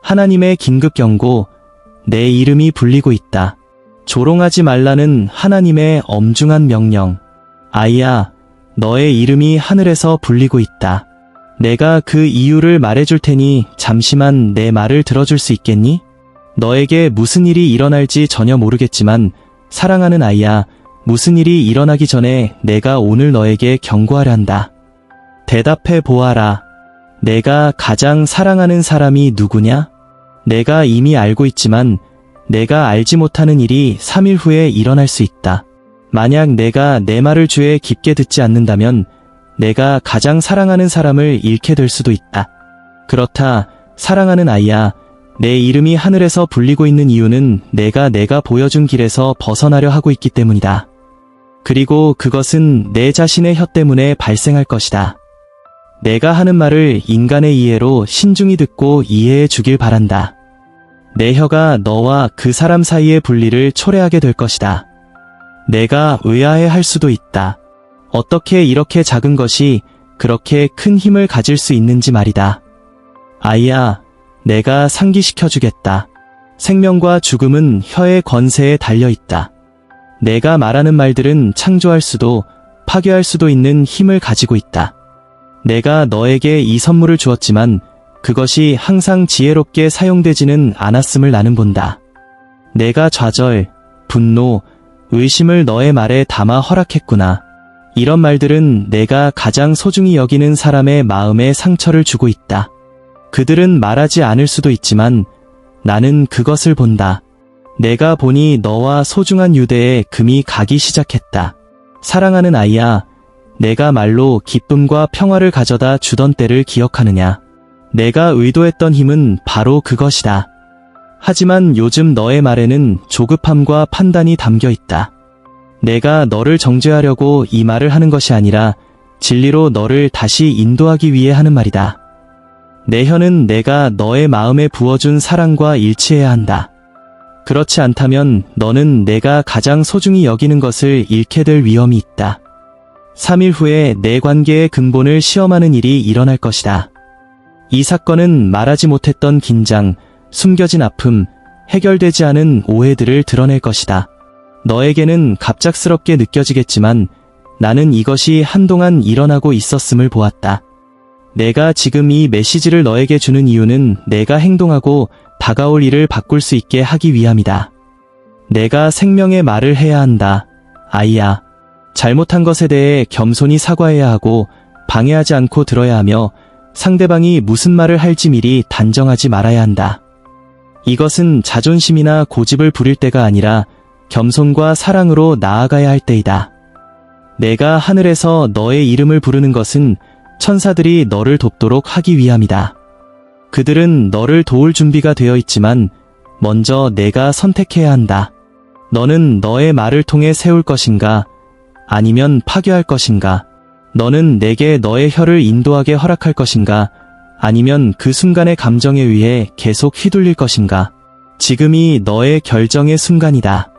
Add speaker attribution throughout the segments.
Speaker 1: 하나님의 긴급 경고, 내 이름이 불리고 있다. 조롱하지 말라는 하나님의 엄중한 명령. 아이야, 너의 이름이 하늘에서 불리고 있다. 내가 그 이유를 말해줄 테니 잠시만 내 말을 들어줄 수 있겠니? 너에게 무슨 일이 일어날지 전혀 모르겠지만 사랑하는 아이야, 무슨 일이 일어나기 전에 내가 오늘 너에게 경고하려 한다. 대답해 보아라. 내가 가장 사랑하는 사람이 누구냐? 내가 이미 알고 있지만 내가 알지 못하는 일이 3일 후에 일어날 수 있다. 만약 내가 내 말을 주에 깊게 듣지 않는다면 내가 가장 사랑하는 사람을 잃게 될 수도 있다. 그렇다, 사랑하는 아이야, 내 이름이 하늘에서 불리고 있는 이유는 내가 보여준 길에서 벗어나려 하고 있기 때문이다. 그리고 그것은 내 자신의 혀 때문에 발생할 것이다. 내가 하는 말을 인간의 이해로 신중히 듣고 이해해 주길 바란다. 내 혀가 너와 그 사람 사이의 분리를 초래하게 될 것이다. 내가 의아해 할 수도 있다. 어떻게 이렇게 작은 것이 그렇게 큰 힘을 가질 수 있는지 말이다. 아이야, 내가 상기시켜주겠다. 생명과 죽음은 혀의 권세에 달려있다. 내가 말하는 말들은 창조할 수도 파괴할 수도 있는 힘을 가지고 있다. 내가 너에게 이 선물을 주었지만 그것이 항상 지혜롭게 사용되지는 않았음을 나는 본다. 내가 좌절, 분노, 의심을 너의 말에 담아 허락했구나. 이런 말들은 내가 가장 소중히 여기는 사람의 마음에 상처를 주고 있다. 그들은 말하지 않을 수도 있지만 나는 그것을 본다. 내가 보니 너와 소중한 유대에 금이 가기 시작했다. 사랑하는 아이야, 내가 말로 기쁨과 평화를 가져다 주던 때를 기억하느냐? 내가 의도했던 힘은 바로 그것이다. 하지만 요즘 너의 말에는 조급함과 판단이 담겨 있다. 내가 너를 정죄하려고 이 말을 하는 것이 아니라 진리로 너를 다시 인도하기 위해 하는 말이다. 내 혀는 내가 너의 마음에 부어준 사랑과 일치해야 한다. 그렇지 않다면 너는 내가 가장 소중히 여기는 것을 잃게 될 위험이 있다. 3일 후에 내 관계의 근본을 시험하는 일이 일어날 것이다. 이 사건은 말하지 못했던 긴장, 숨겨진 아픔, 해결되지 않은 오해들을 드러낼 것이다. 너에게는 갑작스럽게 느껴지겠지만 나는 이것이 한동안 일어나고 있었음을 보았다. 내가 지금 이 메시지를 너에게 주는 이유는 내가 행동하고 다가올 일을 바꿀 수 있게 하기 위함이다. 내가 생명의 말을 해야 한다. 아이야, 잘못한 것에 대해 겸손히 사과해야 하고 방해하지 않고 들어야 하며 상대방이 무슨 말을 할지 미리 단정하지 말아야 한다. 이것은 자존심이나 고집을 부릴 때가 아니라 겸손과 사랑으로 나아가야 할 때이다. 내가 하늘에서 너의 이름을 부르는 것은 천사들이 너를 돕도록 하기 위함이다. 그들은 너를 도울 준비가 되어 있지만 먼저 내가 선택해야 한다. 너는 너의 말을 통해 세울 것인가? 아니면 파괴할 것인가? 너는 내게 너의 혀를 인도하게 허락할 것인가? 아니면 그 순간의 감정에 의해 계속 휘둘릴 것인가? 지금이 너의 결정의 순간이다.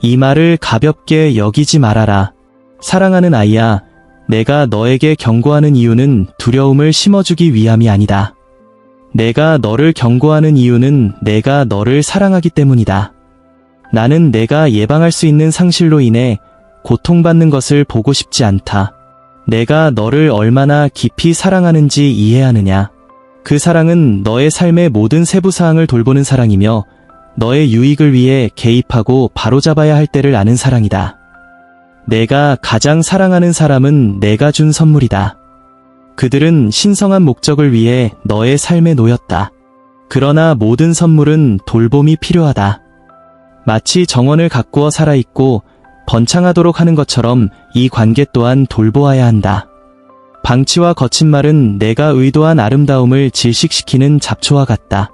Speaker 1: 이 말을 가볍게 여기지 말아라. 사랑하는 아이야, 내가 너에게 경고하는 이유는 두려움을 심어주기 위함이 아니다. 내가 너를 경고하는 이유는 내가 너를 사랑하기 때문이다. 나는 내가 예방할 수 있는 상실로 인해 고통받는 것을 보고 싶지 않다. 내가 너를 얼마나 깊이 사랑하는지 이해하느냐? 그 사랑은 너의 삶의 모든 세부사항을 돌보는 사랑이며 너의 유익을 위해 개입하고 바로잡아야 할 때를 아는 사랑이다. 내가 가장 사랑하는 사람은 내가 준 선물이다. 그들은 신성한 목적을 위해 너의 삶에 놓였다. 그러나 모든 선물은 돌봄이 필요하다. 마치 정원을 가꾸어 살아있고 번창하도록 하는 것처럼 이 관계 또한 돌보아야 한다. 방치와 거친 말은 내가 의도한 아름다움을 질식시키는 잡초와 같다.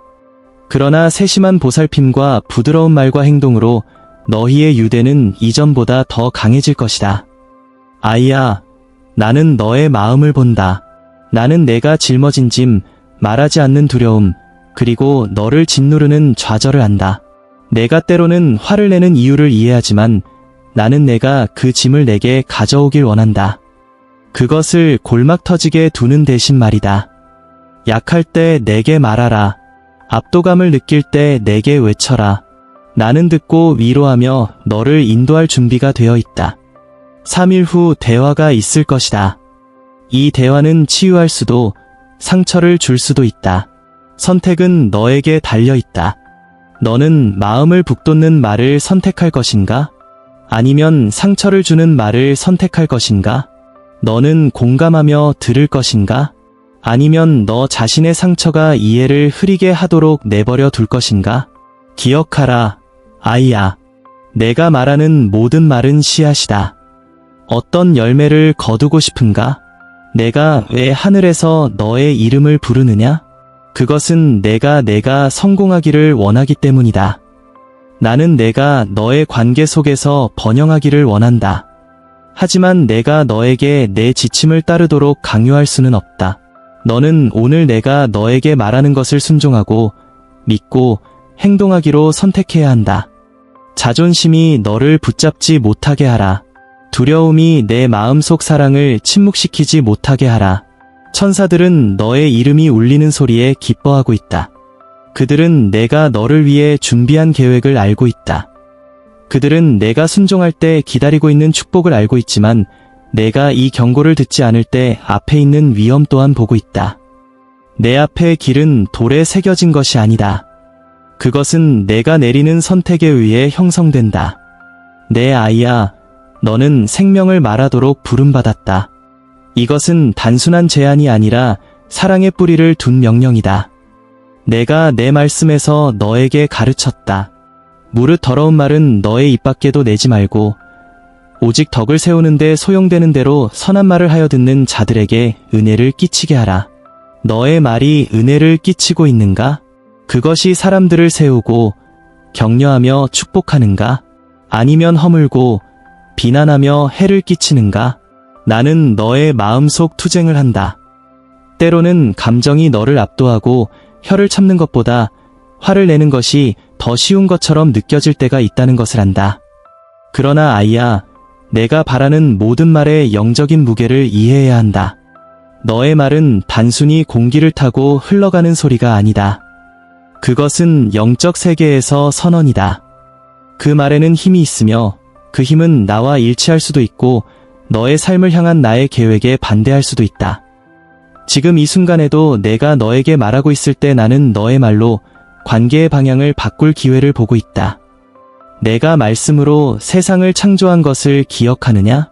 Speaker 1: 그러나 세심한 보살핌과 부드러운 말과 행동으로 너희의 유대는 이전보다 더 강해질 것이다. 아이야, 나는 너의 마음을 본다. 나는 내가 짊어진 짐, 말하지 않는 두려움, 그리고 너를 짓누르는 좌절을 안다. 내가 때로는 화를 내는 이유를 이해하지만 나는 내가 그 짐을 내게 가져오길 원한다. 그것을 골막 터지게 두는 대신 말이다. 약할 때 내게 말하라. 압도감을 느낄 때 내게 외쳐라. 나는 듣고 위로하며 너를 인도할 준비가 되어 있다. 3일 후 대화가 있을 것이다. 이 대화는 치유할 수도, 상처를 줄 수도 있다. 선택은 너에게 달려 있다. 너는 마음을 북돋는 말을 선택할 것인가? 아니면 상처를 주는 말을 선택할 것인가? 너는 공감하며 들을 것인가? 아니면 너 자신의 상처가 이해를 흐리게 하도록 내버려 둘 것인가? 기억하라, 아이야. 내가 말하는 모든 말은 씨앗이다. 어떤 열매를 거두고 싶은가? 내가 왜 하늘에서 너의 이름을 부르느냐? 그것은 내가 성공하기를 원하기 때문이다. 나는 내가 너의 관계 속에서 번영하기를 원한다. 하지만 내가 너에게 내 지침을 따르도록 강요할 수는 없다. 너는 오늘 내가 너에게 말하는 것을 순종하고 믿고 행동하기로 선택해야 한다. 자존심이 너를 붙잡지 못하게 하라. 두려움이 내 마음속 사랑을 침묵시키지 못하게 하라. 천사들은 너의 이름이 울리는 소리에 기뻐하고 있다. 그들은 내가 너를 위해 준비한 계획을 알고 있다. 그들은 내가 순종할 때 기다리고 있는 축복을 알고 있지만 내가 이 경고를 듣지 않을 때 앞에 있는 위험 또한 보고 있다. 내 앞의 길은 돌에 새겨진 것이 아니다. 그것은 내가 내리는 선택에 의해 형성된다. 내 아이야, 너는 생명을 말하도록 부름받았다. 이것은 단순한 제안이 아니라 사랑의 뿌리를 둔 명령이다. 내가 내 말씀에서 너에게 가르쳤다. 무릇 더러운 말은 너의 입 밖에도 내지 말고 오직 덕을 세우는데 소용되는 대로 선한 말을 하여 듣는 자들에게 은혜를 끼치게 하라. 너의 말이 은혜를 끼치고 있는가? 그것이 사람들을 세우고 격려하며 축복하는가? 아니면 허물고 비난하며 해를 끼치는가? 나는 너의 마음속 투쟁을 한다. 때로는 감정이 너를 압도하고 혀를 참는 것보다 화를 내는 것이 더 쉬운 것처럼 느껴질 때가 있다는 것을 안다. 그러나 아이야, 내가 바라는 모든 말의 영적인 무게를 이해해야 한다. 너의 말은 단순히 공기를 타고 흘러가는 소리가 아니다. 그것은 영적 세계에서 선언이다. 그 말에는 힘이 있으며 그 힘은 나와 일치할 수도 있고 너의 삶을 향한 나의 계획에 반대할 수도 있다. 지금 이 순간에도 내가 너에게 말하고 있을 때 나는 너의 말로 관계의 방향을 바꿀 기회를 보고 있다. 내가 말씀으로 세상을 창조한 것을 기억하느냐?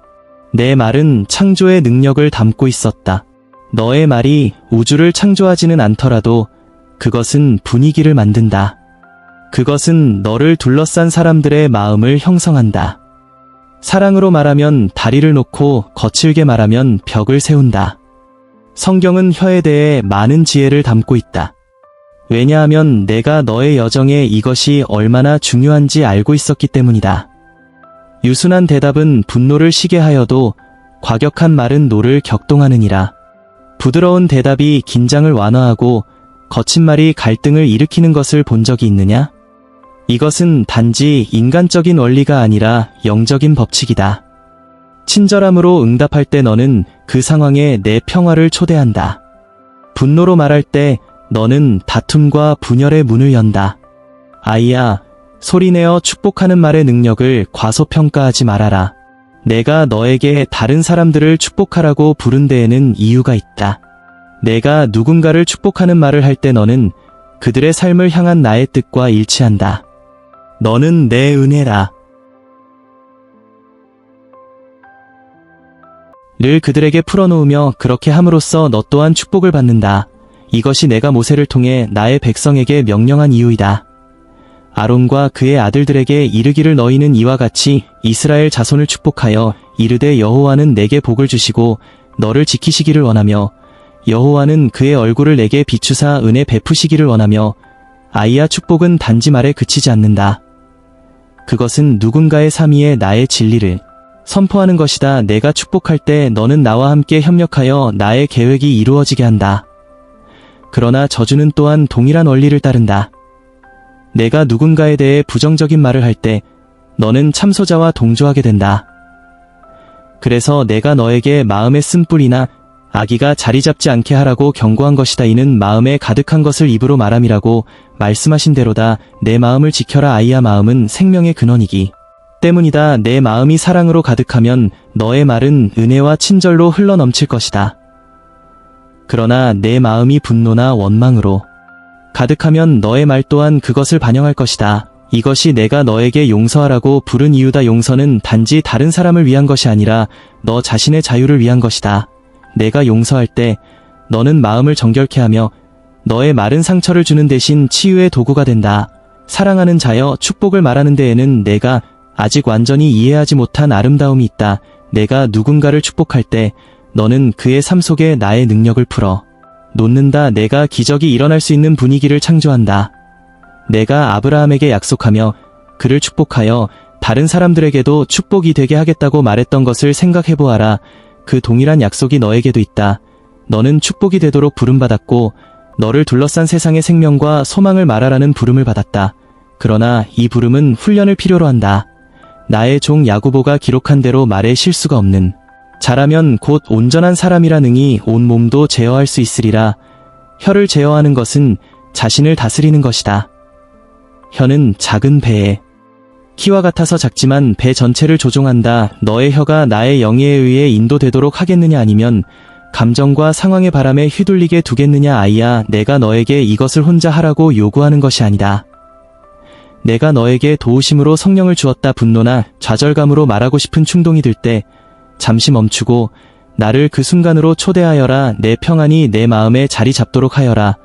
Speaker 1: 내 말은 창조의 능력을 담고 있었다. 너의 말이 우주를 창조하지는 않더라도 그것은 분위기를 만든다. 그것은 너를 둘러싼 사람들의 마음을 형성한다. 사랑으로 말하면 다리를 놓고 거칠게 말하면 벽을 세운다. 성경은 혀에 대해 많은 지혜를 담고 있다. 왜냐하면 내가 너의 여정에 이것이 얼마나 중요한지 알고 있었기 때문이다. 유순한 대답은 분노를 쉬게 하여도 과격한 말은 노를 격동하느니라. 부드러운 대답이 긴장을 완화하고 거친 말이 갈등을 일으키는 것을 본 적이 있느냐? 이것은 단지 인간적인 원리가 아니라 영적인 법칙이다. 친절함으로 응답할 때 너는 그 상황에 내 평화를 초대한다. 분노로 말할 때 너는 다툼과 분열의 문을 연다. 아이야, 소리내어 축복하는 말의 능력을 과소평가하지 말아라. 내가 너에게 다른 사람들을 축복하라고 부른 데에는 이유가 있다. 내가 누군가를 축복하는 말을 할 때 너는 그들의 삶을 향한 나의 뜻과 일치한다. 너는 내 은혜라. 를 그들에게 풀어놓으며 그렇게 함으로써 너 또한 축복을 받는다. 이것이 내가 모세를 통해 나의 백성에게 명령한 이유이다. 아론과 그의 아들들에게 이르기를 너희는 이와 같이 이스라엘 자손을 축복하여 이르되 여호와는 내게 복을 주시고 너를 지키시기를 원하며 여호와는 그의 얼굴을 내게 비추사 은혜 베푸시기를 원하며 아이야 축복은 단지 말에 그치지 않는다. 그것은 누군가의 삶 위에 나의 진리를 선포하는 것이다. 내가 축복할 때 너는 나와 함께 협력하여 나의 계획이 이루어지게 한다. 그러나 저주는 또한 동일한 원리를 따른다. 내가 누군가에 대해 부정적인 말을 할 때 너는 참소자와 동조하게 된다. 그래서 내가 너에게 마음의 쓴뿌리나 아기가 자리 잡지 않게 하라고 경고한 것이다. 이는 마음에 가득한 것을 입으로 말함이라고 말씀하신 대로다. 내 마음을 지켜라. 아이야, 마음은 생명의 근원이기 때문이다. 내 마음이 사랑으로 가득하면 너의 말은 은혜와 친절로 흘러넘칠 것이다. 그러나 내 마음이 분노나 원망으로 가득하면 너의 말 또한 그것을 반영할 것이다. 이것이 내가 너에게 용서하라고 부른 이유다. 용서는 단지 다른 사람을 위한 것이 아니라 너 자신의 자유를 위한 것이다. 내가 용서할 때 너는 마음을 정결케 하며 너의 마른 상처를 주는 대신 치유의 도구가 된다. 사랑하는 자여, 축복을 말하는 데에는 내가 아직 완전히 이해하지 못한 아름다움이 있다. 내가 누군가를 축복할 때 너는 그의 삶 속에 나의 능력을 풀어 놓는다. 내가 기적이 일어날 수 있는 분위기를 창조한다. 내가 아브라함에게 약속하며 그를 축복하여 다른 사람들에게도 축복이 되게 하겠다고 말했던 것을 생각해보아라. 그 동일한 약속이 너에게도 있다. 너는 축복이 되도록 부름받았고 너를 둘러싼 세상의 생명과 소망을 말하라는 부름을 받았다. 그러나 이 부름은 훈련을 필요로 한다. 나의 종 야고보가 기록한 대로 말에 실수가 없는 자라면 곧 온전한 사람이라 능히 온 몸도 제어할 수 있으리라. 혀를 제어하는 것은 자신을 다스리는 것이다. 혀는 작은 배에 키와 같아서 작지만 배 전체를 조종한다. 너의 혀가 나의 영예에 의해 인도되도록 하겠느냐, 아니면 감정과 상황의 바람에 휘둘리게 두겠느냐. 아이야, 내가 너에게 이것을 혼자 하라고 요구하는 것이 아니다. 내가 너에게 도우심으로 성령을 주었다. 분노나 좌절감으로 말하고 싶은 충동이 들 때 잠시 멈추고 나를 그 순간으로 초대하여라. 내 평안이 내 마음에 자리 잡도록 하여라.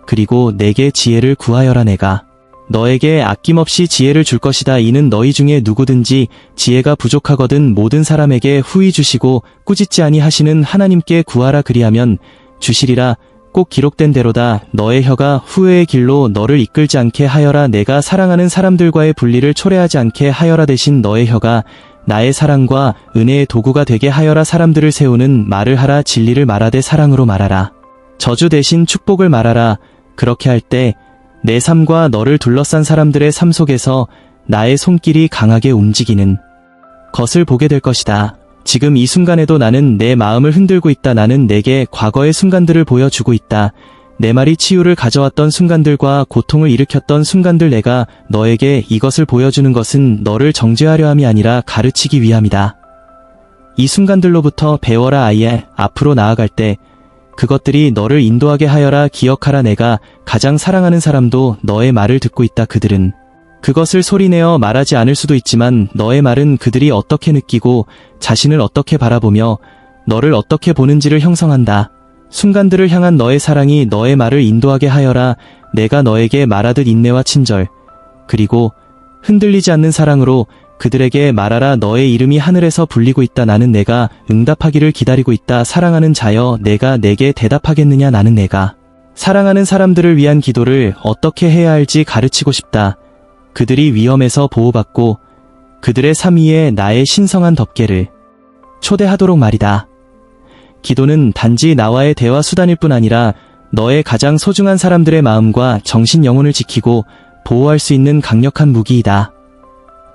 Speaker 1: 그리고 내게 지혜를 구하여라. 내가 너에게 아낌없이 지혜를 줄 것이다. 이는 너희 중에 누구든지 지혜가 부족하거든 모든 사람에게 후히 주시고 꾸짖지 아니하시는 하나님께 구하라. 그리하면 주시리라. 꼭 기록된 대로다. 너의 혀가 후회의 길로 너를 이끌지 않게 하여라. 내가 사랑하는 사람들과의 분리를 초래하지 않게 하여라. 대신 너의 혀가 나의 사랑과 은혜의 도구가 되게 하여라. 사람들을 세우는 말을 하라. 진리를 말하되 사랑으로 말하라. 저주 대신 축복을 말하라. 그렇게 할 때 내 삶과 너를 둘러싼 사람들의 삶 속에서 나의 손길이 강하게 움직이는 것을 보게 될 것이다. 지금 이 순간에도 나는 내 마음을 흔들고 있다. 나는 내게 과거의 순간들을 보여주고 있다. 내 말이 치유를 가져왔던 순간들과 고통을 일으켰던 순간들. 내가 너에게 이것을 보여주는 것은 너를 정죄하려 함이 아니라 가르치기 위함이다. 이 순간들로부터 배워라. 아이야, 앞으로 나아갈 때 그것들이 너를 인도하게 하여라. 기억하라. 내가 가장 사랑하는 사람도 너의 말을 듣고 있다. 그들은 그것을 소리내어 말하지 않을 수도 있지만 너의 말은 그들이 어떻게 느끼고 자신을 어떻게 바라보며 너를 어떻게 보는지를 형성한다. 순간들을 향한 너의 사랑이 너의 말을 인도하게 하여라. 내가 너에게 말하듯 인내와 친절, 그리고 흔들리지 않는 사랑으로 그들에게 말하라. 너의 이름이 하늘에서 불리고 있다. 나는 내가 응답하기를 기다리고 있다. 사랑하는 자여, 내가 내게 대답하겠느냐. 나는 내가 사랑하는 사람들을 위한 기도를 어떻게 해야 할지 가르치고 싶다. 그들이 위험에서 보호받고 그들의 삶 위에 나의 신성한 덮개를 초대하도록 말이다. 기도는 단지 나와의 대화 수단일 뿐 아니라 너의 가장 소중한 사람들의 마음과 정신 영혼을 지키고 보호할 수 있는 강력한 무기이다.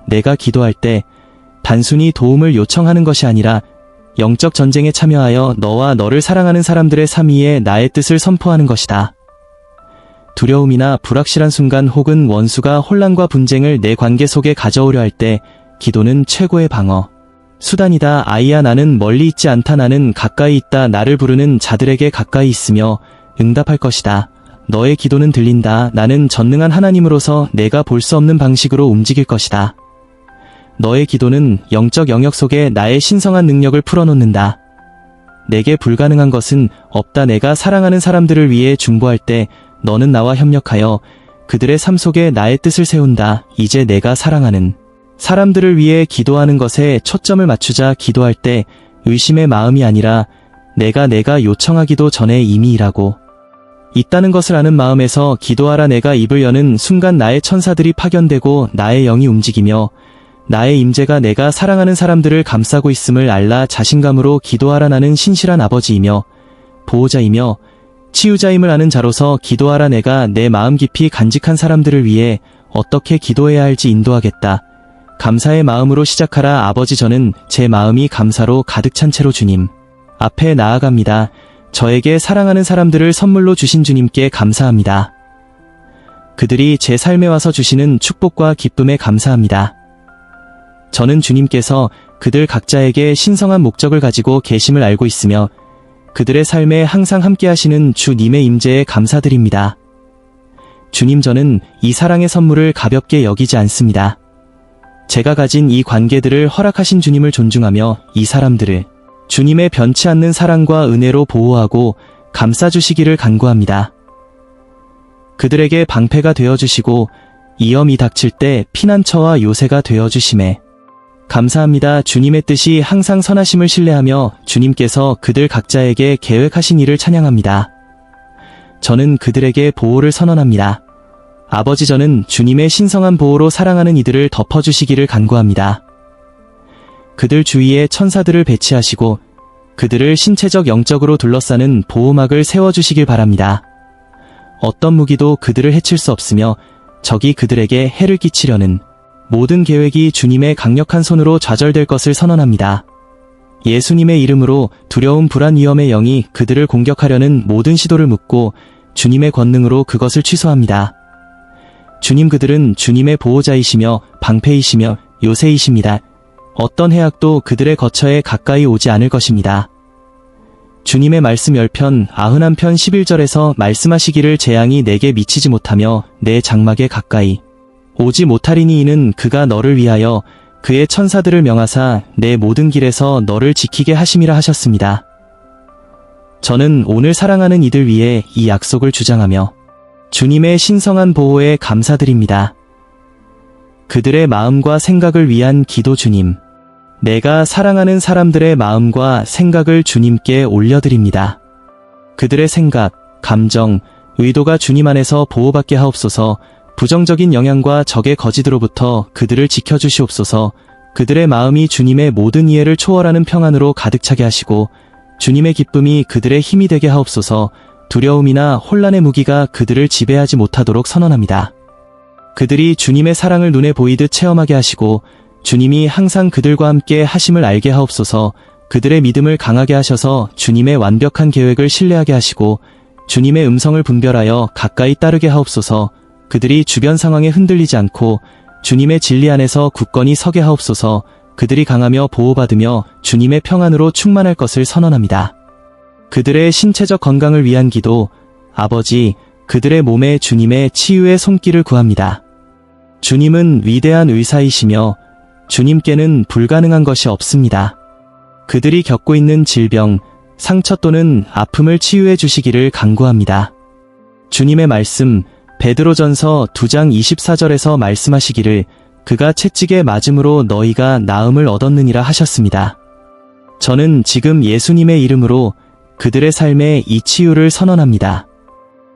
Speaker 1: 내가 기도할 때 단순히 도움을 요청하는 것이 아니라 영적 전쟁에 참여하여 너와 너를 사랑하는 사람들의 삶 위에 나의 뜻을 선포하는 것이다. 두려움이나 불확실한 순간 혹은 원수가 혼란과 분쟁을 내 관계 속에 가져오려 할 때 기도는 최고의 방어 수단이다. 아이야, 나는 멀리 있지 않다. 나는 가까이 있다. 나를 부르는 자들에게 가까이 있으며 응답할 것이다. 너의 기도는 들린다. 나는 전능한 하나님으로서 내가 볼 수 없는 방식으로 움직일 것이다. 너의 기도는 영적 영역 속에 나의 신성한 능력을 풀어놓는다. 내게 불가능한 것은 없다. 내가 사랑하는 사람들을 위해 중보할 때 너는 나와 협력하여 그들의 삶 속에 나의 뜻을 세운다. 이제 내가 사랑하는 사람들을 위해 기도하는 것에 초점을 맞추자. 기도할 때 의심의 마음이 아니라 내가 요청하기도 전에 이미 일하고 있다는 것을 아는 마음에서 기도하라. 내가 입을 여는 순간 나의 천사들이 파견되고 나의 영이 움직이며 나의 임재가 내가 사랑하는 사람들을 감싸고 있음을 알라. 자신감으로 기도하라. 나는 신실한 아버지이며 보호자이며 치유자임을 아는 자로서 기도하라. 내가 내 마음 깊이 간직한 사람들을 위해 어떻게 기도해야 할지 인도하겠다. 감사의 마음으로 시작하라. 아버지, 저는 제 마음이 감사로 가득 찬 채로 주님 앞에 나아갑니다. 저에게 사랑하는 사람들을 선물로 주신 주님께 감사합니다. 그들이 제 삶에 와서 주시는 축복과 기쁨에 감사합니다. 저는 주님께서 그들 각자에게 신성한 목적을 가지고 계심을 알고 있으며 그들의 삶에 항상 함께 하시는 주님의 임재에 감사드립니다. 주님, 저는 이 사랑의 선물을 가볍게 여기지 않습니다. 제가 가진 이 관계들을 허락하신 주님을 존중하며 이 사람들을 주님의 변치 않는 사랑과 은혜로 보호하고 감싸주시기를 간구합니다. 그들에게 방패가 되어주시고 위험이 닥칠 때 피난처와 요새가 되어주심에 감사합니다. 주님의 뜻이 항상 선하심을 신뢰하며 주님께서 그들 각자에게 계획하신 일을 찬양합니다. 저는 그들에게 보호를 선언합니다. 아버지, 저는 주님의 신성한 보호로 사랑하는 이들을 덮어주시기를 간구합니다. 그들 주위에 천사들을 배치하시고 그들을 신체적 영적으로 둘러싸는 보호막을 세워주시길 바랍니다. 어떤 무기도 그들을 해칠 수 없으며 적이 그들에게 해를 끼치려는 모든 계획이 주님의 강력한 손으로 좌절될 것을 선언합니다. 예수님의 이름으로 두려움, 불안, 위험의 영이 그들을 공격하려는 모든 시도를 묻고 주님의 권능으로 그것을 취소합니다. 주님, 그들은 주님의 보호자이시며 방패이시며 요새이십니다. 어떤 해악도 그들의 거처에 가까이 오지 않을 것입니다. 주님의 말씀 10편 91편 11절에서 말씀하시기를 재앙이 내게 미치지 못하며 내 장막에 가까이 오지 못하리니 이는 그가 너를 위하여 그의 천사들을 명하사 내 모든 길에서 너를 지키게 하심이라 하셨습니다. 저는 오늘 사랑하는 이들 위해 이 약속을 주장하며 주님의 신성한 보호에 감사드립니다. 그들의 마음과 생각을 위한 기도. 주님, 내가 사랑하는 사람들의 마음과 생각을 주님께 올려드립니다. 그들의 생각, 감정, 의도가 주님 안에서 보호받게 하옵소서. 부정적인 영향과 적의 거짓으로부터 그들을 지켜주시옵소서. 그들의 마음이 주님의 모든 이해를 초월하는 평안으로 가득 차게 하시고 주님의 기쁨이 그들의 힘이 되게 하옵소서. 두려움이나 혼란의 무기가 그들을 지배하지 못하도록 선언합니다. 그들이 주님의 사랑을 눈에 보이듯 체험하게 하시고 주님이 항상 그들과 함께 하심을 알게 하옵소서. 그들의 믿음을 강하게 하셔서 주님의 완벽한 계획을 신뢰하게 하시고 주님의 음성을 분별하여 가까이 따르게 하옵소서. 그들이 주변 상황에 흔들리지 않고 주님의 진리 안에서 굳건히 서게 하옵소서. 그들이 강하며 보호받으며 주님의 평안으로 충만할 것을 선언합니다. 그들의 신체적 건강을 위한 기도. 아버지, 그들의 몸에 주님의 치유의 손길을 구합니다. 주님은 위대한 의사이시며 주님께는 불가능한 것이 없습니다. 그들이 겪고 있는 질병, 상처 또는 아픔을 치유해 주시기를 간구합니다. 주님의 말씀, 베드로전서 2장 24절에서 말씀하시기를 그가 채찍에 맞음으로 너희가 나음을 얻었느니라 하셨습니다. 저는 지금 예수님의 이름으로 그들의 삶에 이 치유를 선언합니다.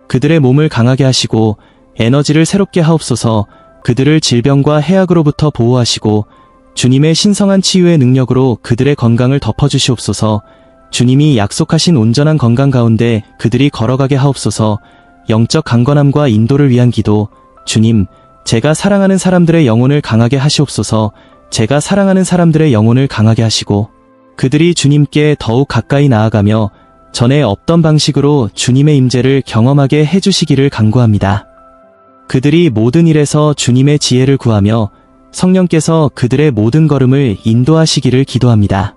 Speaker 1: 그들의 몸을 강하게 하시고 에너지를 새롭게 하옵소서. 그들을 질병과 해악으로부터 보호하시고 주님의 신성한 치유의 능력으로 그들의 건강을 덮어주시옵소서. 주님이 약속하신 온전한 건강 가운데 그들이 걸어가게 하옵소서. 영적 강건함과 인도를 위한 기도. 주님, 제가 사랑하는 사람들의 영혼을 강하게 하시옵소서. 제가 사랑하는 사람들의 영혼을 강하게 하시고 그들이 주님께 더욱 가까이 나아가며 전에 없던 방식으로 주님의 임재를 경험하게 해주시기를 간구합니다. 그들이 모든 일에서 주님의 지혜를 구하며 성령께서 그들의 모든 걸음을 인도하시기를 기도합니다.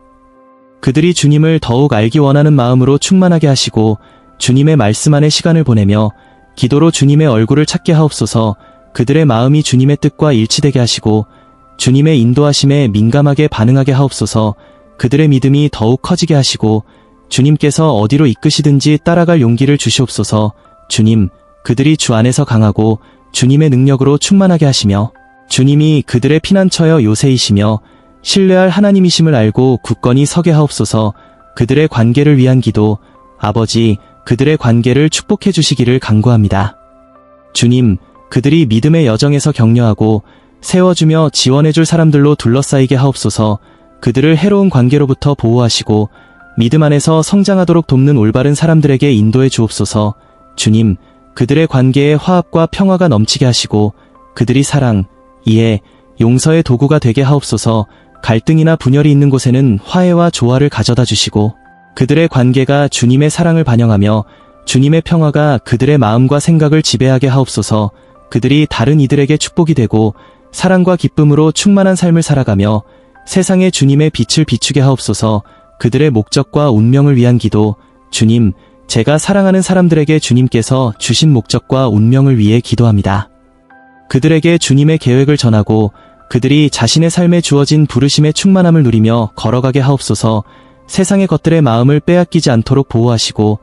Speaker 1: 그들이 주님을 더욱 알기 원하는 마음으로 충만하게 하시고 주님의 말씀 안에 시간을 보내며 기도로 주님의 얼굴을 찾게 하옵소서. 그들의 마음이 주님의 뜻과 일치되게 하시고 주님의 인도하심에 민감하게 반응하게 하옵소서. 그들의 믿음이 더욱 커지게 하시고 주님께서 어디로 이끄시든지 따라갈 용기를 주시옵소서. 주님, 그들이 주 안에서 강하고 주님의 능력으로 충만하게 하시며 주님이 그들의 피난처여 요새이시며 신뢰할 하나님이심을 알고 굳건히 서게 하옵소서. 그들의 관계를 위한 기도. 아버지, 그들의 관계를 축복해 주시기를 간구합니다. 주님, 그들이 믿음의 여정에서 격려하고 세워주며 지원해줄 사람들로 둘러싸이게 하옵소서. 그들을 해로운 관계로부터 보호하시고 믿음 안에서 성장하도록 돕는 올바른 사람들에게 인도해 주옵소서. 주님, 그들의 관계에 화합과 평화가 넘치게 하시고 그들이 사랑, 이해, 용서의 도구가 되게 하옵소서. 갈등이나 분열이 있는 곳에는 화해와 조화를 가져다 주시고 그들의 관계가 주님의 사랑을 반영하며 주님의 평화가 그들의 마음과 생각을 지배하게 하옵소서. 그들이 다른 이들에게 축복이 되고 사랑과 기쁨으로 충만한 삶을 살아가며 세상에 주님의 빛을 비추게 하옵소서. 그들의 목적과 운명을 위한 기도. 주님, 제가 사랑하는 사람들에게 주님께서 주신 목적과 운명을 위해 기도합니다. 그들에게 주님의 계획을 전하고 그들이 자신의 삶에 주어진 부르심의 충만함을 누리며 걸어가게 하옵소서. 세상의 것들의 마음을 빼앗기지 않도록 보호하시고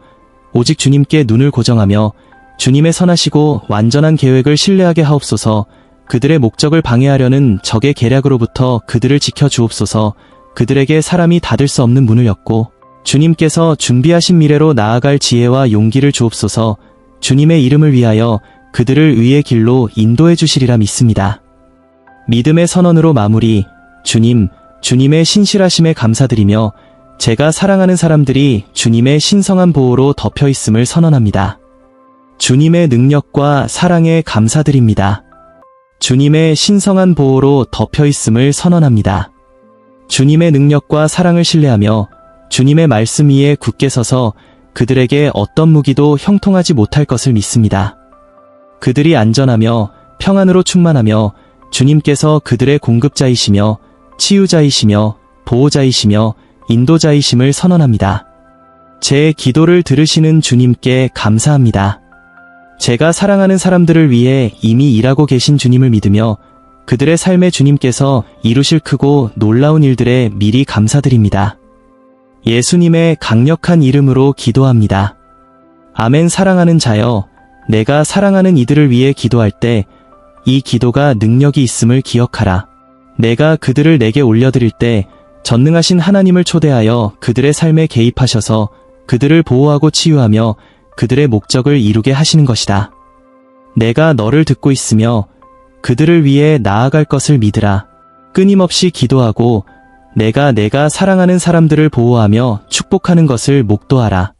Speaker 1: 오직 주님께 눈을 고정하며 주님의 선하시고 완전한 계획을 신뢰하게 하옵소서. 그들의 목적을 방해하려는 적의 계략으로부터 그들을 지켜주옵소서. 그들에게 사람이 닫을 수 없는 문을 였고 주님께서 준비하신 미래로 나아갈 지혜와 용기를 주옵소서. 주님의 이름을 위하여 그들을 의의 길로 인도해 주시리라 믿습니다. 믿음의 선언으로 마무리. 주님, 주님의 신실하심에 감사드리며 제가 사랑하는 사람들이 주님의 신성한 보호로 덮여 있음을 선언합니다. 주님의 능력과 사랑에 감사드립니다. 주님의 신성한 보호로 덮여 있음을 선언합니다. 주님의 능력과 사랑을 신뢰하며 주님의 말씀 위에 굳게 서서 그들에게 어떤 무기도 형통하지 못할 것을 믿습니다. 그들이 안전하며 평안으로 충만하며 주님께서 그들의 공급자이시며 치유자이시며 보호자이시며 인도자이심을 선언합니다. 제 기도를 들으시는 주님께 감사합니다. 제가 사랑하는 사람들을 위해 이미 일하고 계신 주님을 믿으며 그들의 삶에 주님께서 이루실 크고 놀라운 일들에 미리 감사드립니다. 예수님의 강력한 이름으로 기도합니다. 아멘. 사랑하는 자여, 내가 사랑하는 이들을 위해 기도할 때 이 기도가 능력이 있음을 기억하라. 내가 그들을 내게 올려드릴 때 전능하신 하나님을 초대하여 그들의 삶에 개입하셔서 그들을 보호하고 치유하며 그들의 목적을 이루게 하시는 것이다. 내가 너를 듣고 있으며 그들을 위해 나아갈 것을 믿으라. 끊임없이 기도하고 내가 사랑하는 사람들을 보호하며 축복하는 것을 목도하라.